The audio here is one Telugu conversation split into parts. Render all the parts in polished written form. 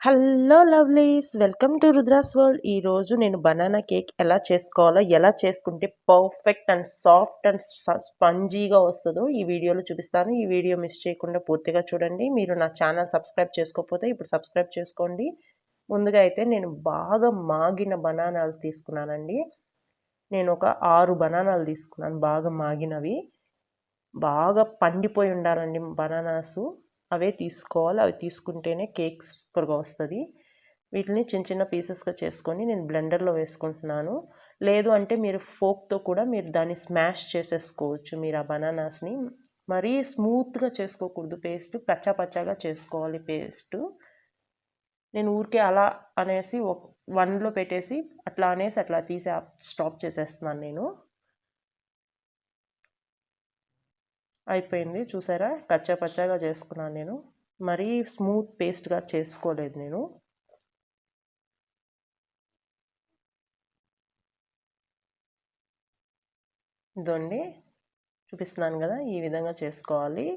Hello lovelies, welcome to Rudras world. ఈరోజు నేను బనానా కేక్ ఎలా చేసుకోవాలో, ఎలా చేసుకుంటే పర్ఫెక్ట్ అండ్ సాఫ్ట్ అండ్ స్పంజీగా వస్తుందో ఈ వీడియోలో చూపిస్తాను. ఈ వీడియో మిస్ చేయకుండా పూర్తిగా చూడండి. మీరు నా ఛానల్ సబ్స్క్రైబ్ చేసుకోకపోతే ఇప్పుడు సబ్స్క్రైబ్ చేసుకోండి. ముందుగా అయితే నేను బాగా మాగిన బనానాలు తీసుకున్నానండి. నేను ఒక 6 బనానాలు తీసుకున్నాను, బాగా మాగినవి. బాగా పండిపోయి ఉండాలండి బనానాసు. అవే తీసుకోవాలి. అవి తీసుకుంటేనే కేక్ సూపర్గా వస్తుంది. వీటిని చిన్న చిన్న పీసెస్గా చేసుకొని నేను బ్లెండర్లో వేసుకుంటున్నాను. లేదు అంటే మీరు ఫోక్తో కూడా మీరు దాన్ని స్మాష్ చేసేసుకోవచ్చు. మీరు ఆ బనానాస్ని మరీ స్మూత్గా చేసుకోకూడదు, పేస్ట్ పచ్చాగా చేసుకోవాలి పేస్ట్. నేను ఊరికే అలా అనేసి 1లో పెట్టేసి అట్లా అనేసి అట్లా తీసి స్టాప్ చేసేస్తున్నాను. నేను అయిపోయింది చూసారా, పచ్చాగా చేసుకున్నాను. నేను మరీ స్మూత్ పేస్ట్గా చేసుకోలేదు. నేను ఇదండి చూపిస్తున్నాను కదా, ఈ విధంగా చేసుకోవాలి.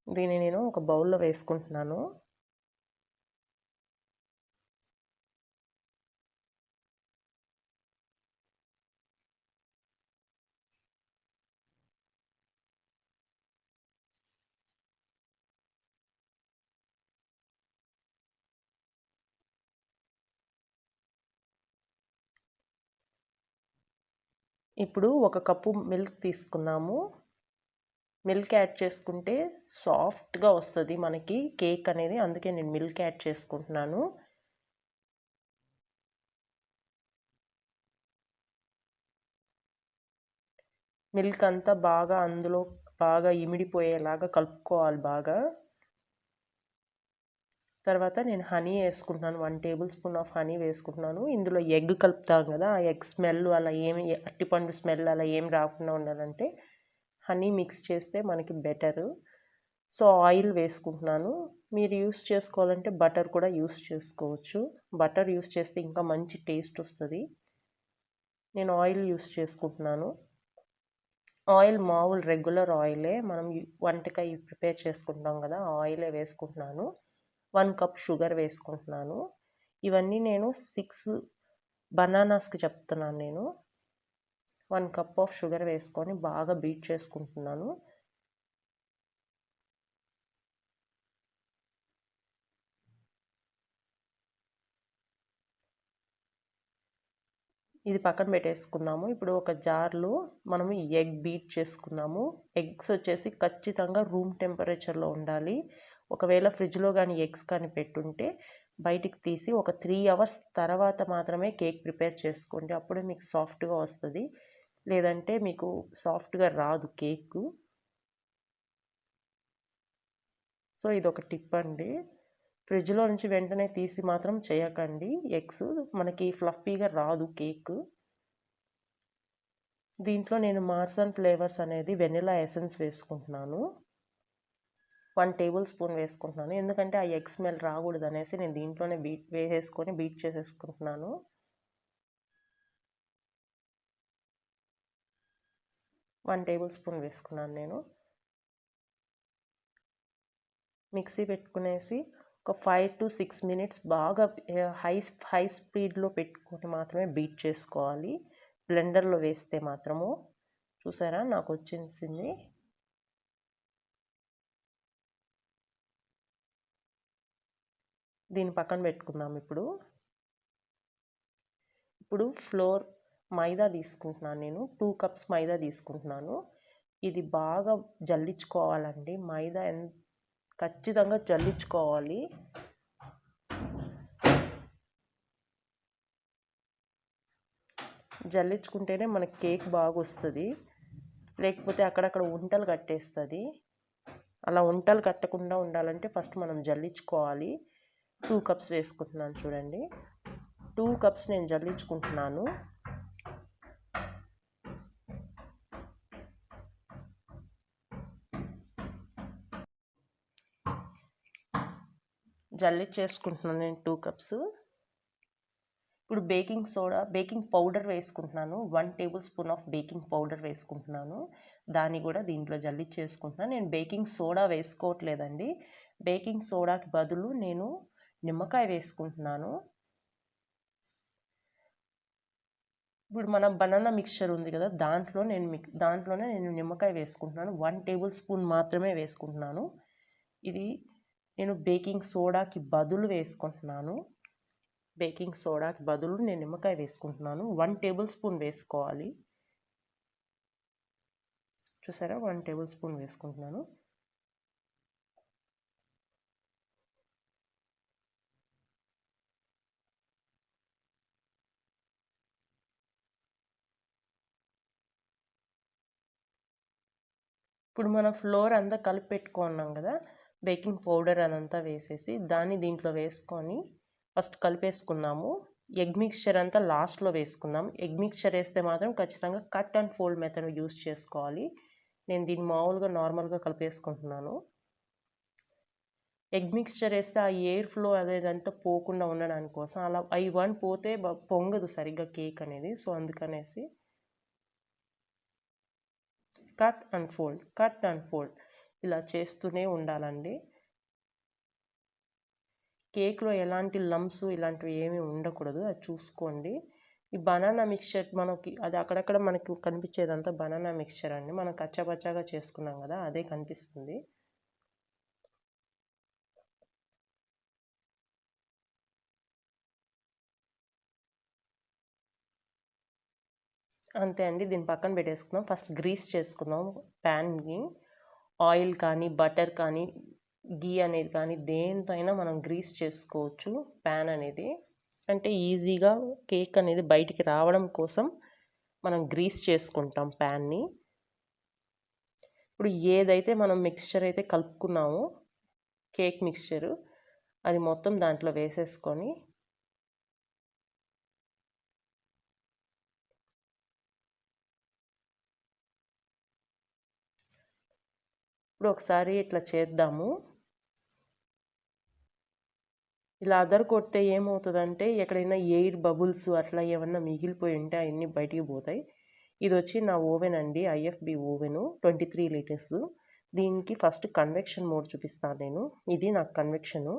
దీన్ని నేను ఒక బౌల్లో వేసుకుంటున్నాను. ఇప్పుడు 1 కప్పు మిల్క్ తీసుకుందాము. మిల్క్ యాడ్ చేసుకుంటే సాఫ్ట్గా వస్తుంది మనకి కేక్ అనేది, అందుకే నేను మిల్క్ యాడ్ చేసుకుంటున్నాను. మిల్క్ అంతా బాగా అందులో బాగా ఇమిడిపోయేలాగా కలుపుకోవాలి బాగా. తర్వాత నేను హనీ వేసుకుంటున్నాను. 1 టేబుల్ స్పూన్ ఆఫ్ హనీ వేసుకుంటున్నాను. ఇందులో ఎగ్ కలుపుతాం కదా, ఆ ఎగ్ స్మెల్ అలా ఏమి, అట్టిపండు స్మెల్ అలా ఏం రాకుండా ఉండాలంటే హనీ మిక్స్ చేస్తే మనకి బెటరు. సో ఆయిల్ వేసుకుంటున్నాను. మీరు యూస్ చేసుకోవాలంటే బటర్ కూడా యూస్ చేసుకోవచ్చు. బటర్ యూస్ చేస్తే ఇంకా మంచి టేస్ట్ వస్తుంది. నేను ఆయిల్ యూస్ చేసుకుంటున్నాను. ఆయిల్ మామూలు రెగ్యులర్ ఆయిలే, మనం వంటకాయ ప్రిపేర్ చేసుకుంటాం కదా, ఆయిలే వేసుకుంటున్నాను. 1 కప్ షుగర్ వేసుకుంటున్నాను. ఇవన్నీ నేను 6 బనానాస్కి చెప్తున్నాను. నేను 1 కప్ ఆఫ్ షుగర్ వేసుకొని బాగా బీట్ చేసుకుంటున్నాను. ఇది పక్కన పెట్టేసుకుందాము. ఇప్పుడు ఒక జార్లో మనము ఎగ్ బీట్ చేసుకుందాము. ఎగ్స్ వచ్చేసి ఖచ్చితంగా రూమ్ టెంపరేచర్లో ఉండాలి. ఒకవేళ ఫ్రిడ్జ్లో కానీ ఎగ్స్ కానీ పెట్టుంటే బయటికి తీసి ఒక 3 అవర్స్ తర్వాత మాత్రమే కేక్ ప్రిపేర్ చేసుకోండి. అప్పుడే మీకు సాఫ్ట్గా వస్తుంది, లేదంటే మీకు సాఫ్ట్గా రాదు కేకు. సో ఇది ఒక టిప్ అండి. ఫ్రిడ్జ్లో నుంచి వెంటనే తీసి మాత్రం చేయకండి. ఎగ్స్ మనకి ఫ్లఫీగా రాదు కేక్. దీంట్లో నేను మార్సన్ ఫ్లేవర్స్ అనేది వెనిలా ఎసెన్స్ వేసుకుంటున్నాను. 1 టేబుల్ స్పూన్ వేసుకుంటున్నాను. ఎందుకంటే ఆ ఎగ్ స్మెల్ రాకూడదు అనేసి నేను దీంట్లోనే వేసేసుకొని బీట్ చేసేసుకుంటున్నాను. వన్ టేబుల్ స్పూన్ వేసుకున్నాను. నేను మిక్సీ పెట్టుకునేసి ఒక 5 to 6 minutes బాగా హై స్పీడ్లో పెట్టుకొని మాత్రమే బీట్ చేసుకోవాలి. బ్లెండర్లో వేస్తే మాత్రము. చూసారా నాకు వచ్చేసింది. దీన్ని పక్కన పెట్టుకుందాం. ఇప్పుడు ఫ్లోర్ మైదా తీసుకుంటున్నాను. నేను 2 కప్స్ మైదా తీసుకుంటున్నాను. ఇది బాగా జల్లించుకోవాలండి. మైదా ఖచ్చితంగా జల్లించుకోవాలి. జల్లించుకుంటేనే మనకి కేక్ బాగా వస్తుంది, లేకపోతే అక్కడక్కడ ఉంటలు కట్టేస్తుంది. అలా ఉంటలు కట్టకుండా ఉండాలంటే ఫస్ట్ మనం జల్లించుకోవాలి. 2 కప్స్ వేసుకుంటున్నాను చూడండి. 2 కప్స్ నేను జల్లించుకుంటున్నాను. జల్లించేసుకుంటున్నాను నేను 2 కప్స్. ఇప్పుడు బేకింగ్ పౌడర్ వేసుకుంటున్నాను. 1 table spoon of baking powder వేసుకుంటున్నాను. దాన్ని కూడా దీంట్లో జల్లించేసుకుంటున్నాను. నేను బేకింగ్ సోడా వేసుకోవట్లేదండి. బేకింగ్ సోడాకి బదులు నేను నిమ్మకాయ వేసుకుంటున్నాను. ఇప్పుడు మన బనానా మిక్చర్ ఉంది కదా, దాంట్లోనే నేను నిమ్మకాయ వేసుకుంటున్నాను. 1 టేబుల్ స్పూన్ మాత్రమే వేసుకుంటున్నాను. ఇది నేను బేకింగ్ సోడాకి బదులు వేసుకుంటున్నాను. బేకింగ్ సోడాకి బదులు నేను నిమ్మకాయ వేసుకుంటున్నాను. 1 టేబుల్ స్పూన్ వేసుకోవాలి. చూసారా, 1 టేబుల్ స్పూన్ వేసుకుంటున్నాను. ఇప్పుడు మన ఫ్లోర్ అంతా కలిపి పెట్టుకున్నాం కదా, బేకింగ్ పౌడర్ అదంతా వేసేసి దాన్ని దీంట్లో వేసుకొని ఫస్ట్ కలిపేసుకుందాము. ఎగ్ మిక్చర్ అంతా లాస్ట్లో వేసుకుందాం. ఎగ్ మిక్చర్ వేస్తే మాత్రం ఖచ్చితంగా cut and fold method use చేసుకోవాలి. నేను దీన్ని మామూలుగా నార్మల్గా కలిపేసుకుంటున్నాను. ఎగ్ మిక్చర్ వేస్తే ఆ ఎయిర్ ఫ్లో అదేదంతా పోకుండా ఉండడానికి కోసం, అలా అవి పోతే పొంగదు సరిగ్గా కేక్ అనేది. సో అందుకనేసి కట్ అండ్ ఫోల్డ్ ఇలా చేస్తూనే ఉండాలండి. కేక్లో ఎలాంటి లంప్స్ ఇలాంటివి ఏమీ ఉండకూడదు, అది చూసుకోండి. ఈ బనానా మిక్చర్ మనకి అది అక్కడక్కడ మనకు కనిపించేదంతా బనానా మిక్చర్ అండి. మనం కచ్చాపచ్చాగా చేసుకున్నాం కదా, అదే కనిపిస్తుంది. అంతే అండి, దీన్ని పక్కన పెట్టేసుకుందాం. ఫస్ట్ గ్రీస్ చేసుకుందాం ప్యాన్ని. ఆయిల్ కానీ బటర్ కానీ గీ అనేది కానీ దేంతో అయినా మనం గ్రీస్ చేసుకోవచ్చు ప్యాన్ అనేది. అంటే ఈజీగా కేక్ అనేది బయటికి రావడం కోసం మనం గ్రీస్ చేసుకుంటాం ప్యాన్ని. ఇప్పుడు ఏదైతే మనం మిక్స్చర్ అయితే కలుపుకున్నామో కేక్ మిక్స్చరు, అది మొత్తం దాంట్లో వేసేసుకొని ఇప్పుడు ఒకసారి ఇట్లా చేద్దాము. ఇలా అదర్ కొడితే ఏమవుతుందంటే ఎక్కడైనా ఎయిర్ బబుల్స్ అట్లా ఏమన్నా మిగిలిపోయి ఉంటే అవన్నీ బయటికి పోతాయి. ఇది వచ్చి నా ఓవెన్ అండి, IFB ఓవెను 23 లీటర్స్. దీనికి ఫస్ట్ కన్వెక్షన్ మోడ్ చూపిస్తాను నేను. ఇది నాకు కన్వెక్షను.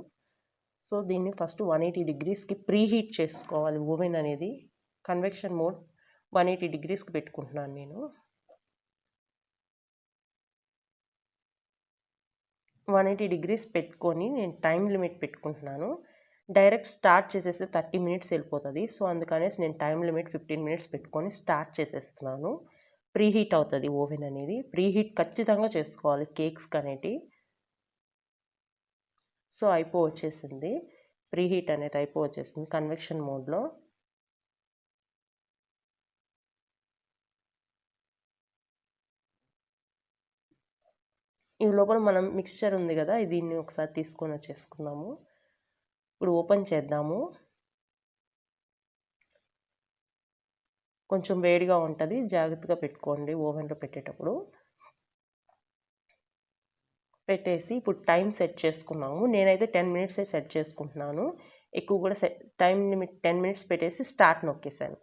సో దీన్ని ఫస్ట్ 180 డిగ్రీస్కి ప్రీ హీట్ చేసుకోవాలి ఓవెన్ అనేది. కన్వెక్షన్ మోడ్ 180 డిగ్రీస్కి పెట్టుకుంటున్నాను నేను. 180 డిగ్రీస్ పెట్టుకొని నేను టైం లిమిట్ పెట్టుకుంటున్నాను. డైరెక్ట్ స్టార్ట్ చేసేస్తే 30 మినిట్స్ వెళ్ళిపోతుంది. సో అందుకనేసి నేను టైం లిమిట్ 15 మినిట్స్ పెట్టుకొని స్టార్ట్ చేసేస్తున్నాను. ప్రీ హీట్ అవుతుంది ఓవెన్ అనేది. ప్రీ హీట్ ఖచ్చితంగా చేసుకోవాలి కేక్స్ అనేటి. సో వచ్చేసింది ప్రీ హీట్ అనేది, వచ్చేసింది కన్వెక్షన్ మోడ్లో. ఈ లోపల మనం మిక్స్చర్ ఉంది కదా, దీన్ని ఒకసారి తీసుకొని వచ్చేసుకుందాము. ఇప్పుడు ఓపెన్ చేద్దాము. కొంచెం వేడిగా ఉంటుంది, జాగ్రత్తగా పెట్టుకోండి ఓవెన్లో పెట్టేటప్పుడు. పెట్టేసి ఇప్పుడు టైం సెట్ చేసుకున్నాము. నేనైతే 10 మినిట్సే సెట్ చేసుకుంటున్నాను. ఎక్కువ కూడా టైం లిమిట్ 10 మినిట్స్ పెట్టేసి స్టార్ట్ నొక్కేసాను.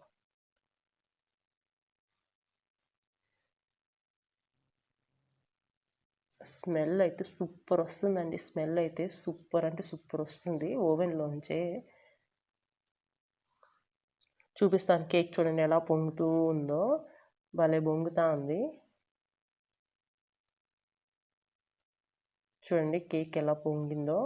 స్మెల్ అయితే సూపర్ వస్తుందండి. స్మెల్ అయితే సూపర్ అంటే సూపర్ వస్తుంది ఓవెన్లోంచే. చూపిస్తాను కేక్ చూడండి ఎలా పొంగుతూ ఉందో, భలే పొంగుతూ ఉంది. చూడండి కేక్ ఎలా పొంగిందో.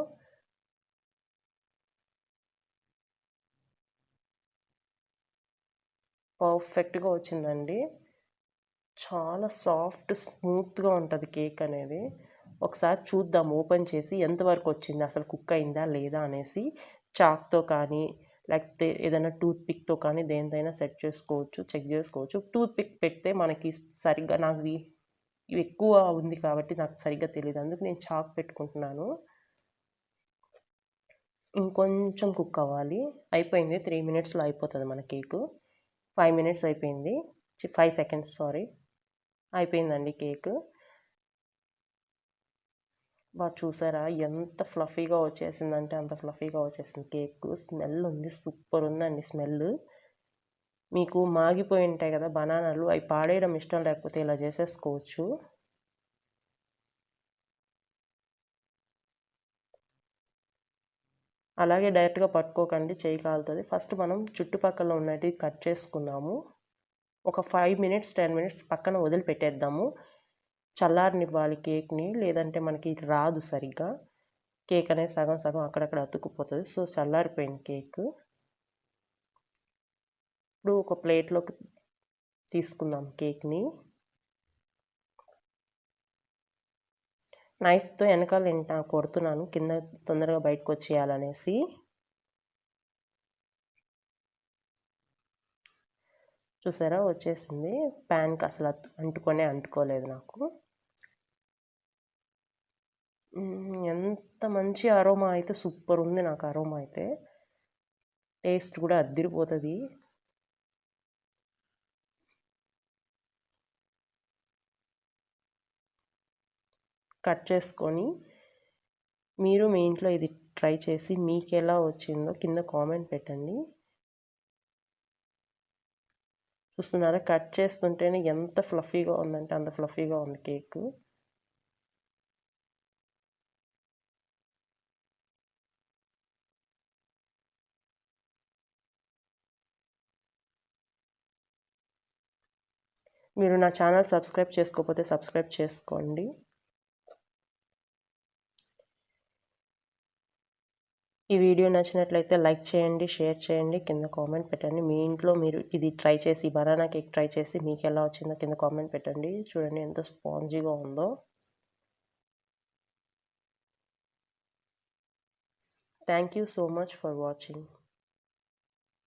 పర్ఫెక్ట్గా వచ్చిందండి. చాలా సాఫ్ట్ స్మూత్గా ఉంటుంది కేక్ అనేది. ఒకసారి చూద్దాం ఓపెన్ చేసి ఎంతవరకు వచ్చింది, అసలు కుక్ అయిందా లేదా అనేసి. చాక్తో కానీ లేకపోతే ఏదైనా టూత్ పిక్తో కానీ దేనితైనా సెట్ చేసుకోవచ్చు, చెక్ చేసుకోవచ్చు. టూత్ పిక్ పెడితే మనకి సరిగ్గా, నాకు ఇవి ఎక్కువ ఉంది కాబట్టి నాకు సరిగ్గా తెలియదు, అందుకు నేను చాక్ పెట్టుకుంటున్నాను. ఇంకొంచెం కుక్ అవ్వాలి. అయిపోయింది, 3 మినిట్స్లో అయిపోతుంది మన కేకు. 5 మినిట్స్ అయిపోయింది, 5 సెకండ్స్ సారీ. అయిపోయిందండి కేక్. బాగా చూసారా ఎంత ఫ్లఫీగా వచ్చేసిందంటే అంత ఫ్లఫీగా వచ్చేసింది కేక్. స్మెల్ ఉంది, సూపర్ ఉందండి స్మెల్. మీకు మాగిపోయి ఉంటాయి కదా బనానాలు, అవి పాడేయడం ఇష్టం లేకపోతే ఇలా చేసేసుకోవచ్చు. అలాగే డైరెక్ట్గా పట్టుకోకండి, చేయి కాలుతుంది. ఫస్ట్ మనం చుట్టుపక్కల ఉన్నవి కట్ చేసుకుందాము. ఒక 5 మినిట్స్ 10 మినిట్స్ పక్కన వదిలిపెట్టేద్దాము. చల్లారనివ్వాలి కేక్ని, లేదంటే మనకి రాదు సరిగ్గా. కేక్ అనేది సగం సగం అక్కడక్కడ అతుక్కుపోతుంది. సో చల్లారిపోయింది కేక్. ఇప్పుడు ఒక ప్లేట్లోకి తీసుకుందాం కేక్ని. నైఫ్తో వెనకాల కొడుతున్నాను, కింద తొందరగా బయటకు వచ్చేయాలనేసి. చూసారా వచ్చేసింది. ప్యాన్కి అసలు అంటుకోలేదు నాకు. ఎంత మంచి అరోమా అయితే, సూపర్ ఉంది నాకు అరోమా అయితే. టేస్ట్ కూడా అద్దిరిపోతుంది. కట్ చేసుకొని మీరు మీ ఇంట్లో ఇది ట్రై చేసి మీకు ఎలా వచ్చిందో కింద కామెంట్ పెట్టండి. చూస్తున్నారా, కట్ చేస్తుంటేనే ఎంత ఫ్లఫీగా ఉందంటే అంత ఫ్లఫీగా ఉంది కేక్. మీరు నా ఛానల్ సబ్స్క్రైబ్ చేసుకోకపోతే సబ్స్క్రైబ్ చేసుకోండి. ఈ వీడియో నచ్చినట్లయితే లైక్ చేయండి, షేర్ చేయండి, కింద కామెంట్ పెట్టండి. మీ ఇంట్లో మీరు ఇది ట్రై చేసి, బనానా కేక్ ట్రై చేసి మీకు ఎలా వచ్చిందో కింద కామెంట్ పెట్టండి. చూడండి ఎంత స్పాంజీగా ఉందో. Thank you so much for watching.